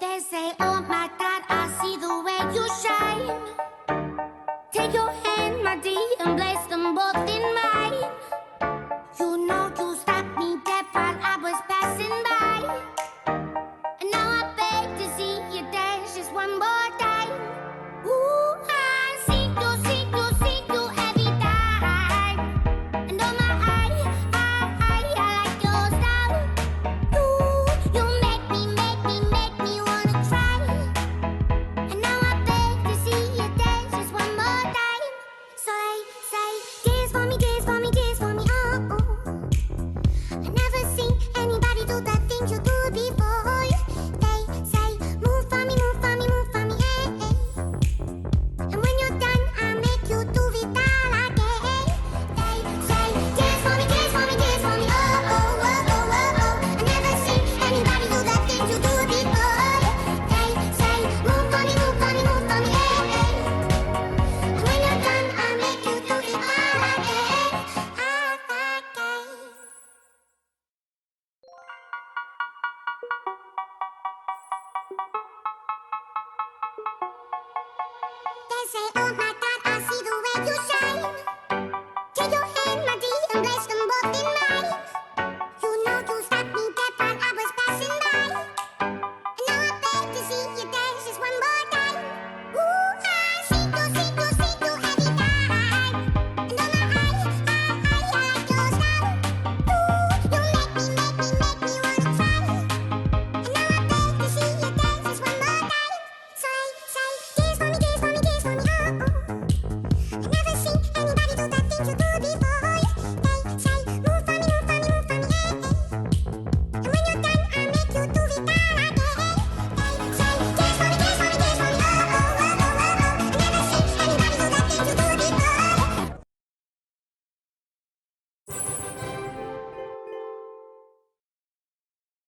They say, oh my God, I see the way you shine. Take your hand, my dear, and place them both in mine. You know you stopped me dead while I was passing by. And now I beg to see you dance just one more time. Ooh, I see you every time. And oh my, I like your style. You make me wanna cry. And now I beg to see you dance just one more time. So they say, dance for me, dance for me, dance for me, oh, oh. I never seen anybody do the things you do before. They say, move for me, move for me, move for me, hey, hey. And when you're done, I make you do it all again. They say, dance for me, dance for me, dance for me, oh, oh, oh, oh, oh, oh. I never seen anybody do the things you do before. They say, move for me, move for me, move for me, hey, hey. And when you're done, I make you do it all again, again. They say, oh